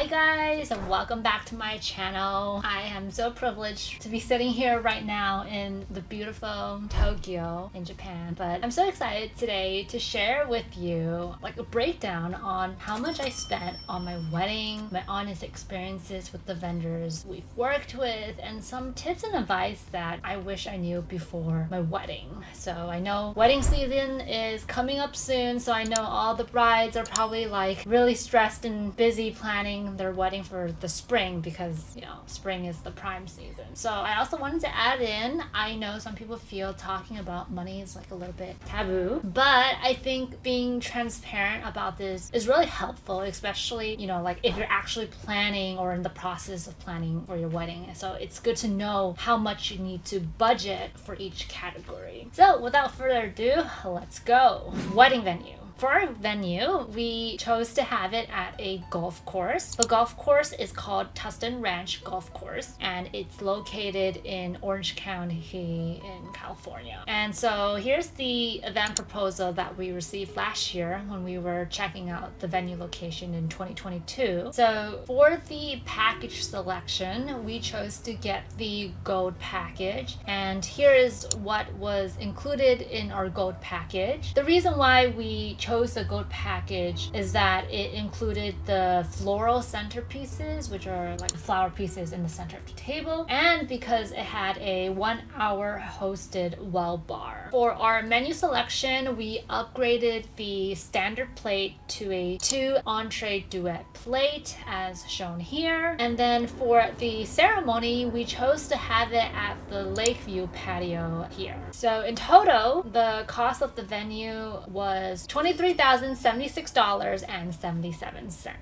guys, and welcome back to my channel. I am so privileged to be sitting here right now in the beautiful Tokyo in Japan, but I'm so excited today to share with you like a breakdown on how much I spent on my wedding, my honest experiences with the vendors we've worked with, and some tips and advice that I wish I knew before my wedding. So I know wedding season is coming up soon, so I know all the brides are probably like really stressed and busy planning their wedding for the spring because, you know, spring is the prime season. So I also wanted to add in, I know some people feel talking about money is like a little bit taboo, but I think being transparent about this is really helpful, especially, you know, like if you're actually planning or in the process of planning for your wedding. So it's good to know how much you need to budget for each category. So without further ado, let's go. Wedding venue. For our venue, we chose to have it at a golf course. The golf course is called Tustin Ranch Golf Course, and it's located in Orange County in California. And so here's the event proposal that we received last year when we were checking out the venue location in 2022. So for the package selection, we chose to get the gold package, and here is what was included in our gold package. The reason why we chose the gold package is that it included the floral centerpieces, which are like flower pieces in the center of the table, and because it had a 1 hour hosted well bar. For our menu selection, we upgraded the standard plate to a 2 entree duet plate as shown here. And then for the ceremony, we chose to have it at the Lakeview patio here. So in total, the cost of the venue was $23,076.77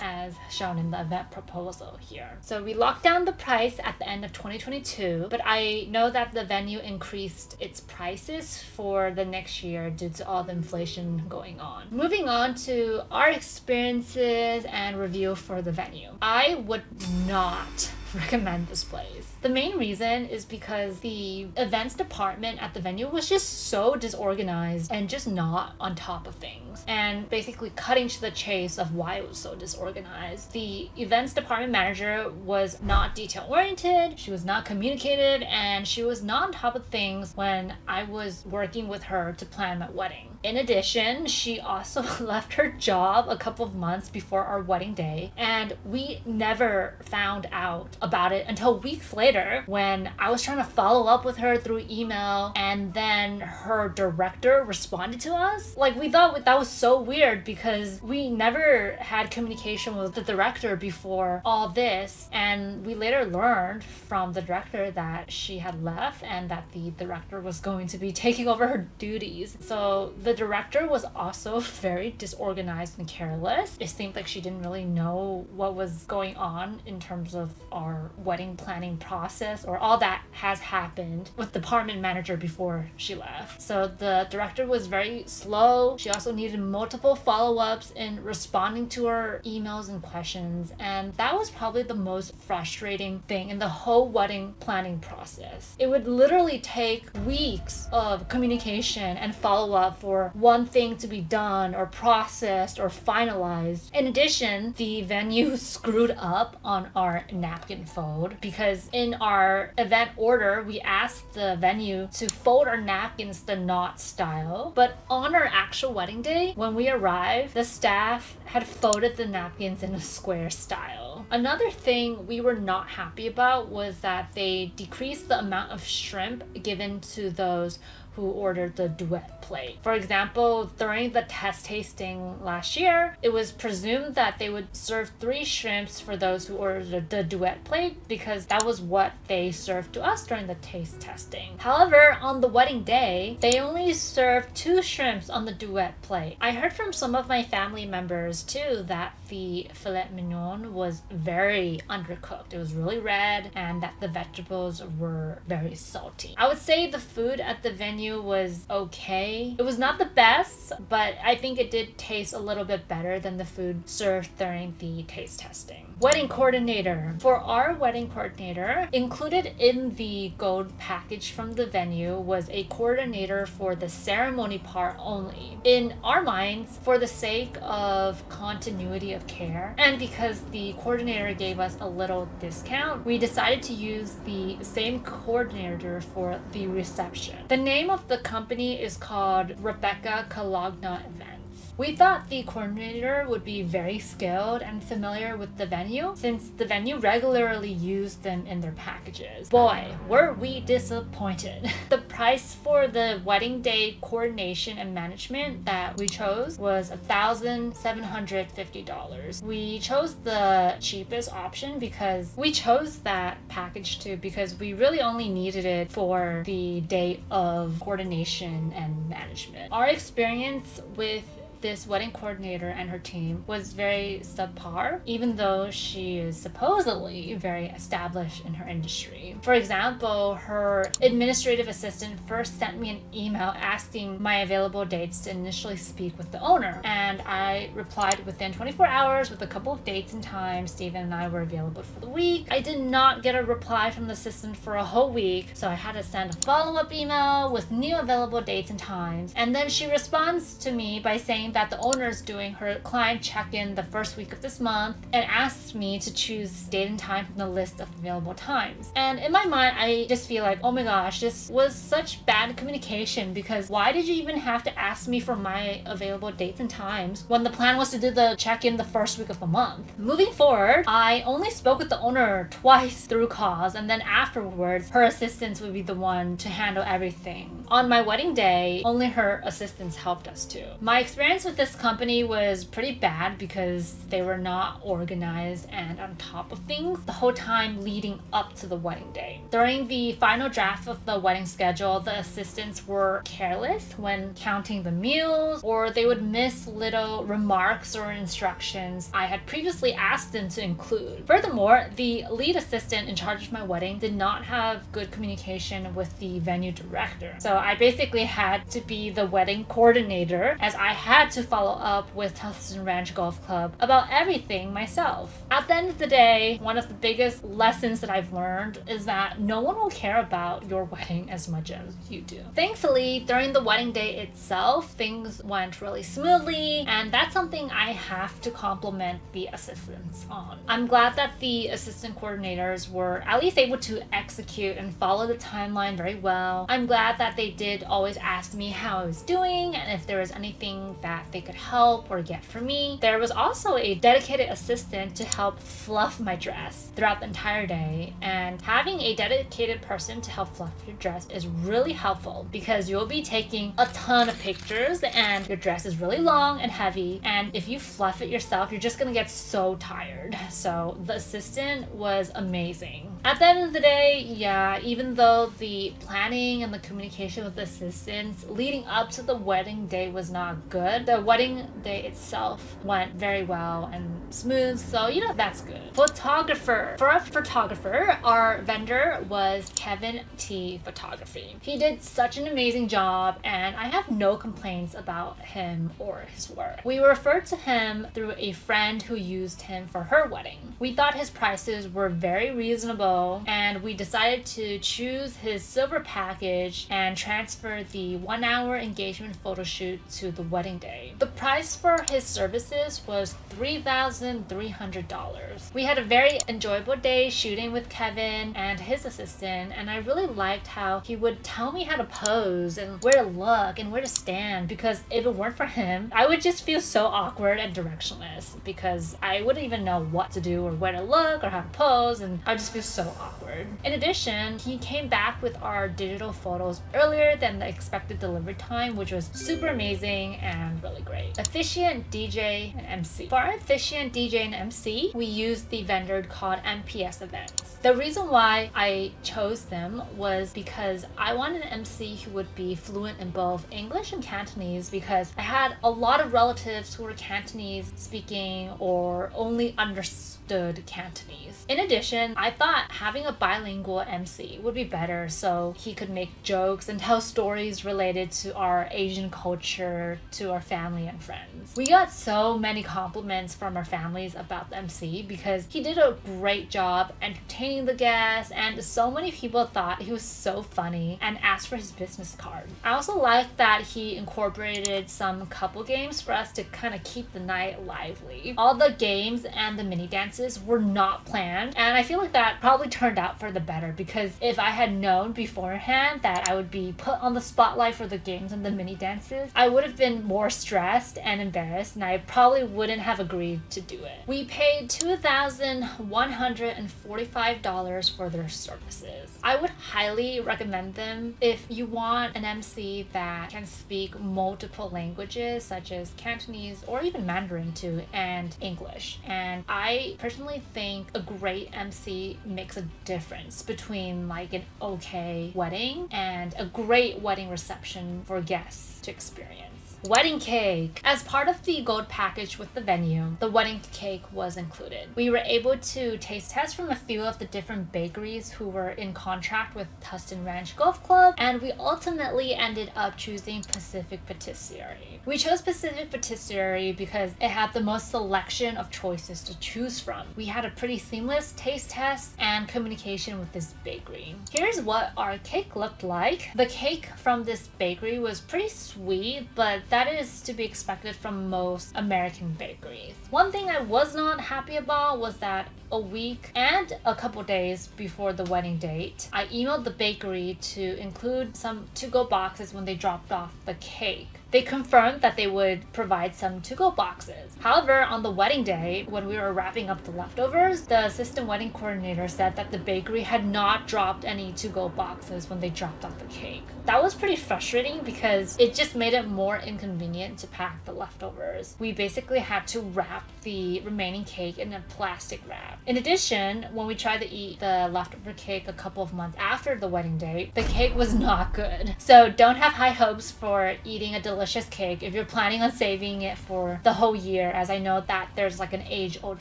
as shown in the event proposal here. So we locked down the price at the end of 2022, but I know that the venue increased its prices for the next year due to all the inflation going on. Moving on to our experiences and review for the venue. I would not recommend this place. The main reason is because the events department at the venue was just so disorganized and just not on top of things. And basically cutting to the chase of why it was so disorganized. The events department manager was not detail oriented, she was not communicative, and she was not on top of things when I was working with her to plan my wedding. In addition, she also left her job a couple of months before our wedding day, and we never found out about it until weeks later when I was trying to follow up with her through email, and then her director responded to us. Like, we thought that was so weird because we never had communication with the director before all this, and we later learned from the director that she had left and that the director was going to be taking over her duties. So the director was also very disorganized and careless. It seemed like she didn't really know what was going on in terms of our wedding planning process or all that has happened with the department manager before she left. So the director was very slow. She also needed multiple follow-ups in responding to our emails and questions, and that was probably the most frustrating thing in the whole wedding planning process. It would literally take weeks of communication and follow-up for one thing to be done or processed or finalized. In addition, the venue screwed up on our napkin fold because in our event order, we asked the venue to fold our napkins the knot style, but on our actual wedding day, when we arrived, the staff had folded the napkins in a square style. Another thing we were not happy about was that they decreased the amount of shrimp given to those who ordered the duet plate. For example, during the test tasting last year, it was presumed that they would serve 3 shrimps for those who ordered the duet plate because that was what they served to us during the taste testing. However, on the wedding day, they only served 2 shrimps on the duet plate. I heard from some of my family members too that the filet mignon was very undercooked. It was really red and that the vegetables were very salty. I would say the food at the venue was okay. It was not the best, but I think it did taste a little bit better than the food served during the taste testing. Wedding coordinator. For our wedding coordinator, included in the gold package from the venue was a coordinator for the ceremony part only. In our minds, for the sake of continuity of care, and because the coordinator coordinator gave us a little discount, we decided to use the same coordinator for the reception. The name of the company is called Calagna Events. We thought the coordinator would be very skilled and familiar with the venue since the venue regularly used them in their packages. Boy, were we disappointed. The price for the wedding day coordination and management that we chose was $1,750. We chose the cheapest option because we chose that package too because we really only needed it for the day of coordination and management. Our experience with this wedding coordinator and her team was very subpar, even though she is supposedly very established in her industry. For example, her administrative assistant first sent me an email asking my available dates to initially speak with the owner, and I replied within 24 hours with a couple of dates and times Steven and I were available for the week. I did not get a reply from the assistant for a whole week, so I had to send a follow-up email with new available dates and times, and then she responds to me by saying that the owner is doing her client check-in the first week of this month and asked me to choose date and time from the list of available times. And in my mind, I just feel like, oh my gosh, this was such bad communication because why did you even have to ask me for my available dates and times when the plan was to do the check-in the first week of the month? Moving forward, I only spoke with the owner twice through calls, and then afterwards, her assistants would be the one to handle everything. On my wedding day, only her assistants helped us too. My experience with this company was pretty bad because they were not organized and on top of things the whole time leading up to the wedding day. During the final draft of the wedding schedule, the assistants were careless when counting the meals, or they would miss little remarks or instructions I had previously asked them to include. Furthermore, the lead assistant in charge of my wedding did not have good communication with the venue director. So I basically had to be the wedding coordinator as I had to follow up with Tustin Ranch Golf Club about everything myself. At the end of the day, one of the biggest lessons that I've learned is that no one will care about your wedding as much as you do. Thankfully, during the wedding day itself, things went really smoothly, and that's something I have to compliment the assistants on. I'm glad that the assistant coordinators were at least able to execute and follow the timeline very well. I'm glad that they did always ask me how I was doing and if there was anything that they could help or get for me. There was also a dedicated assistant to help fluff my dress throughout the entire day, and having a dedicated person to help fluff your dress is really helpful because you'll be taking a ton of pictures and your dress is really long and heavy, and if you fluff it yourself, you're just gonna get so tired. So the assistant was amazing. At the end of the day, yeah, even though the planning and the communication with the assistants leading up to the wedding day was not good, the wedding day itself went very well and smooth, so that's good. Photographer. For a photographer, our vendor was Kevin T Photography. He did such an amazing job and I have no complaints about him or his work. We referred to him through a friend who used him for her wedding. We thought his prices were very reasonable and we decided to choose his silver package and transfer the 1-hour engagement photo shoot to the wedding day. The price for his services was $3,300. We had a very enjoyable day shooting with Kevin and his assistant, and I really liked how he would tell me how to pose and where to look and where to stand, because if it weren't for him, I would just feel so awkward and directionless because I wouldn't even know what to do or where to look or how to pose, and I would just feel so awkward. In addition, he came back with our digital photos earlier than the expected delivery time, which was super amazing and really great. Officiant, DJ, and MC. For our officiant, DJ, and MC, we used the vendor called MPS Events. The reason why I chose them was because I wanted an MC who would be fluent in both English and Cantonese, because I had a lot of relatives who were Cantonese speaking or only understood Cantonese. In addition, I thought having a bilingual MC would be better so he could make jokes and tell stories related to our Asian culture to our family and friends. We got so many compliments from our families about the MC because he did a great job entertaining the guests, and so many people thought he was so funny and asked for his business card. I also liked that he incorporated some couple games for us to kind of keep the night lively. All the games and the mini dance dances were not planned, and I feel like that probably turned out for the better, because if I had known beforehand that I would be put on the spotlight for the games and the mini dances, I would have been more stressed and embarrassed, and I probably wouldn't have agreed to do it. We paid $2,145 for their services. I would highly recommend them if you want an MC that can speak multiple languages such as Cantonese or even Mandarin too, and English. And I personally think a great MC makes a difference between like an okay wedding and a great wedding reception for guests to experience. Wedding cake. As part of the gold package with the venue, the wedding cake was included. We were able to taste test from a few of the different bakeries who were in contract with Tustin Ranch Golf Club, and we ultimately ended up choosing Pacific Patisserie. We chose Pacific Patisserie because it had the most selection of choices to choose from. We had a pretty seamless taste test and communication with this bakery. Here's what our cake looked like. The cake from this bakery was pretty sweet, but that is to be expected from most American bakeries. One thing I was not happy about was that a week and a couple days before the wedding date, I emailed the bakery to include some to-go boxes when they dropped off the cake. They confirmed that they would provide some to-go boxes. However, on the wedding day, when we were wrapping up the leftovers, the assistant wedding coordinator said that the bakery had not dropped any to-go boxes when they dropped off the cake. That was pretty frustrating because it just made it more inconvenient to pack the leftovers. We basically had to wrap the remaining cake in a plastic wrap. In addition, when we tried to eat the leftover cake a couple of months after the wedding date, the cake was not good. So don't have high hopes for eating a delicious cake if you're planning on saving it for the whole year, as I know that there's like an age-old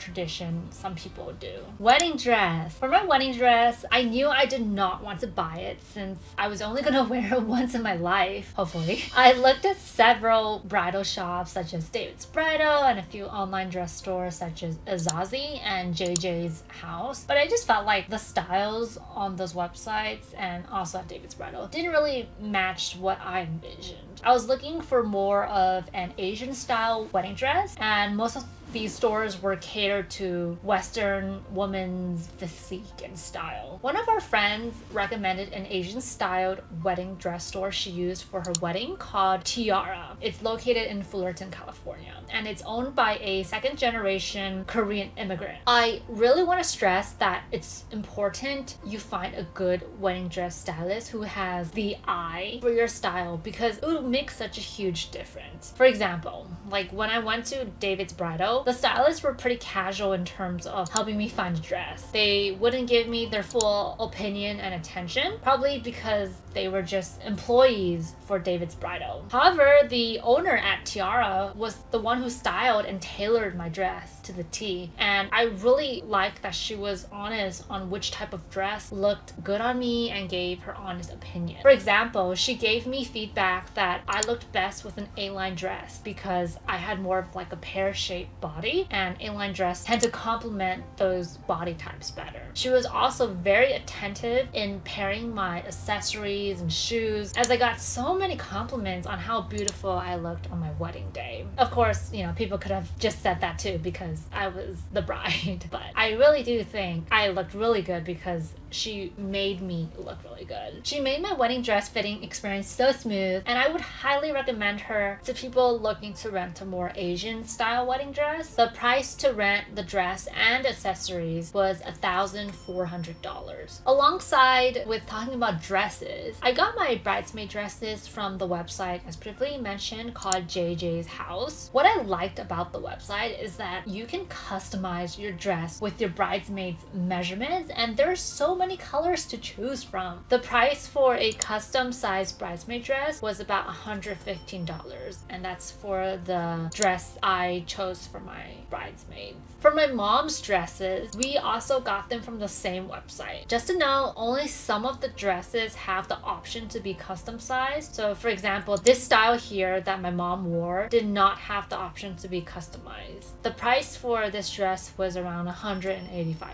tradition some people do. Wedding dress. For my wedding dress, I knew I did not want to buy it since I was only gonna wear it once in my life, hopefully. I looked at several bridal shops such as David's Bridal and a few online dress stores such as Azazi and JJ's House, but I just felt like the styles on those websites and also at David's Bridal didn't really match what I envisioned. I was looking for more of an Asian style wedding dress, and most of these stores were catered to Western women's physique and style. One of our friends recommended an Asian styled wedding dress store she used for her wedding called Tiara. It's located in Fullerton, California, and it's owned by a second generation Korean immigrant. I really want to stress that it's important you find a good wedding dress stylist who has the eye for your style, because it would make such a huge difference. For example, like when I went to David's Bridal, the stylists were pretty casual in terms of helping me find a dress. They wouldn't give me their full opinion and attention, probably because they were just employees for David's Bridal. However, the owner at Tiara was the one who styled and tailored my dress to the T, and I really liked that she was honest on which type of dress looked good on me and gave her honest opinion. For example, she gave me feedback that I looked best with an A-line dress because I had more of like a pear-shaped body, and A-line dress tend to complement those body types better. She was also very attentive in pairing my accessories and shoes, as I got so many compliments on how beautiful I looked on my wedding day. Of course, you know, people could have just said that too because I was the bride, but I really do think I looked really good because she made me look really good. She made my wedding dress fitting experience so smooth, and I would highly recommend her to people looking to rent a more Asian style wedding dress. The price to rent the dress and accessories was $1,400. Alongside with talking about dresses, I got my bridesmaid dresses from the website as previously mentioned called JJ's House. What I liked about the website is that you can customize your dress with your bridesmaid's measurements, and there's so many colors to choose from. The price for a custom sized bridesmaid dress was about $115, and that's for the dress I chose for my bridesmaids. For my mom's dresses, we also got them from the same website. Just to know, only some of the dresses have the option to be custom sized. So for example, this style here that my mom wore did not have the option to be customized. The price for this dress was around $185.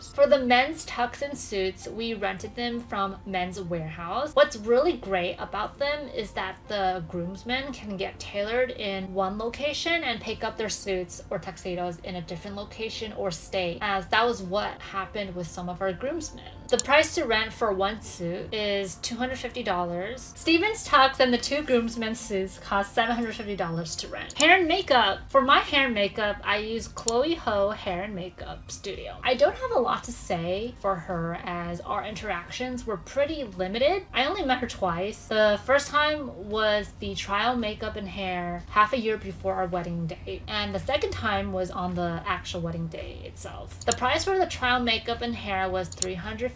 For the men's tux and suits, we rented them from Men's Wearhouse. What's really great about them is that the groomsmen can get tailored in one location and pick up their suits or tuxedos in a different location or state, as that was what happened with some of our groomsmen. The price to rent for one suit is $250. Steven's tux and the two groomsmen's suits cost $750 to rent. Hair and makeup. For my hair and makeup, I use Chloe Ho Hair and Makeup Studio. I don't have a lot to say for her as our interactions were pretty limited. I only met her twice. The first time was the trial makeup and hair half a year before our wedding day, and the second time was on the actual wedding day itself. The price for the trial makeup and hair was $350.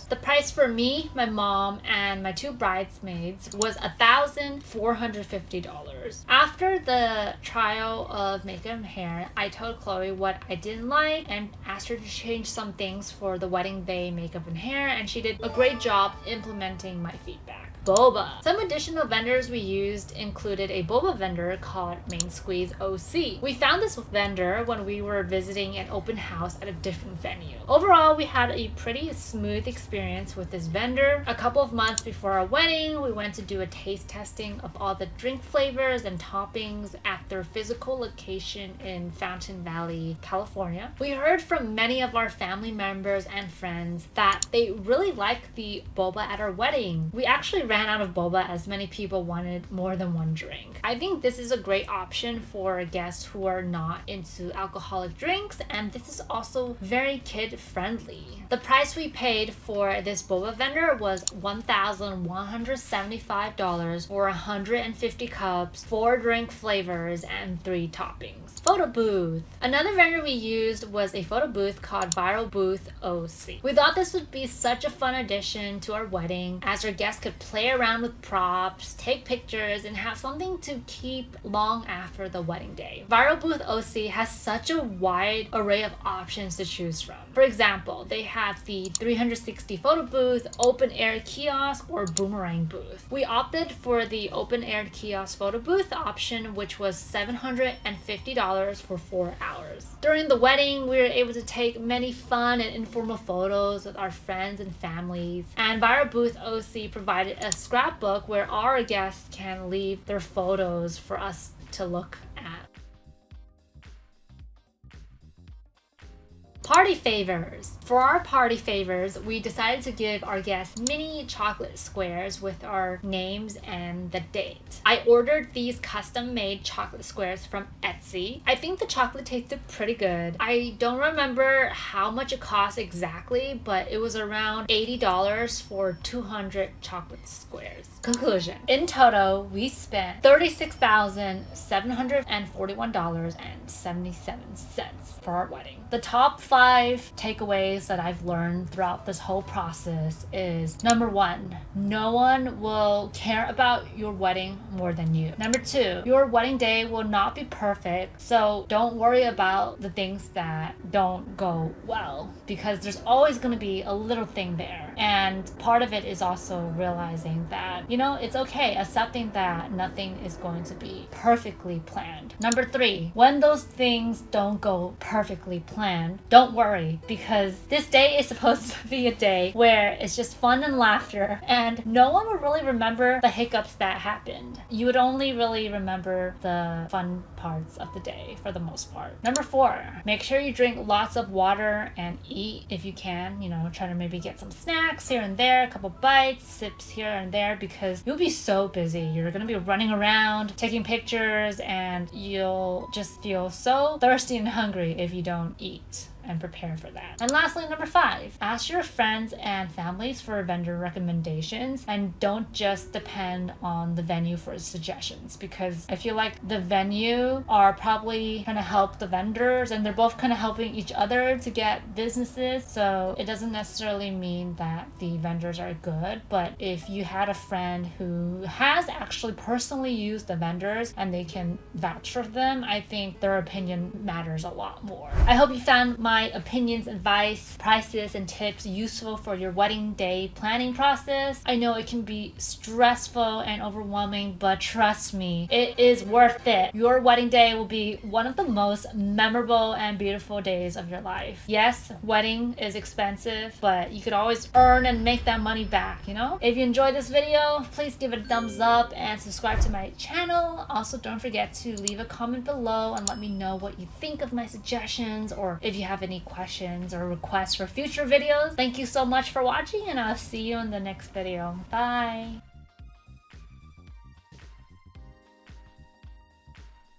The price for me, my mom, and my two bridesmaids was $1,450. After the trial of makeup and hair, I told Chloe what I didn't like and asked her to change some things for the wedding day makeup and hair, and she did a great job implementing my feedback. Boba. Some additional vendors we used included a boba vendor called Main Squeeze OC. We found this vendor when we were visiting an open house at a different venue. Overall, we had a pretty smooth experience with this vendor. A couple of months before our wedding, we went to do a taste testing of all the drink flavors and toppings at their physical location in Fountain Valley, California. We heard from many of our family members and friends that they really liked the boba at our wedding. We actually ran out of boba as many people wanted more than one drink. I think this is a great option for guests who are not into alcoholic drinks, and this is also very kid friendly. The price we paid for this boba vendor was $1,175 for 150 cups, 4 drink flavors, and 3 toppings. Photo booth. Another vendor we used was a photo booth called Viral Booth OC. We thought this would be such a fun addition to our wedding, as our guests could play around with props, take pictures, and have something to keep long after the wedding day. Viral Booth OC has such a wide array of options to choose from. For example, they have the 360 photo booth, open air kiosk, or boomerang booth. We opted for the open air kiosk photo booth option, which was $750 for 4 hours. During the wedding, we were able to take many fun and informal photos with our friends and families, and Viral Booth OC provided a scrapbook where our guests can leave their photos for us to look at. Party favors. For our party favors, we decided to give our guests mini chocolate squares with our names and the date. I ordered these custom-made chocolate squares from Emcee. I think the chocolate tasted pretty good. I don't remember how much it cost exactly, but it was around $80 for 200 chocolate squares. Conclusion. In total, we spent $36,741.77 for our wedding. The top 5 takeaways that I've learned throughout this whole process is: number 1, no one will care about your wedding more than you. Number 2, your wedding day will not be perfect, so don't worry about the things that don't go well, because there's always going to be a little thing there. And part of it is also realizing that, it's okay, accepting that nothing is going to be perfectly planned. Number 3, when those things don't go perfectly planned, don't worry, because this day is supposed to be a day where it's just fun and laughter, and no one would really remember the hiccups that happened. You would only really remember the fun parts of the day for the most part. Number 4, make sure you drink lots of water and eat if you can. Try to maybe get some snacks here and there, a couple bites, sips here and there, because you'll be so busy. You're gonna be running around, taking pictures, and you'll just feel so thirsty and hungry if you don't eat and prepare for that. And lastly, number 5, ask your friends and families for vendor recommendations, and don't just depend on the venue for suggestions, because I feel like the venue are probably kind of help the vendors, and they're both kind of helping each other to get businesses. So it doesn't necessarily mean that the vendors are good, but if you had a friend who has actually personally used the vendors and they can vouch for them, I think their opinion matters a lot more. I hope you found my my opinions, advice, prices, and tips useful for your wedding day planning process. I know it can be stressful and overwhelming, but trust me, it is worth it. Your wedding day will be one of the most memorable and beautiful days of your life. Yes, wedding is expensive, but you could always earn and make that money back, you know? If you enjoyed this video, please give it a thumbs up and subscribe to my channel. Also, don't forget to leave a comment below and let me know what you think of my suggestions, or if you have any questions or requests for future videos. Thank you so much for watching, and I'll see you in the next video. Bye!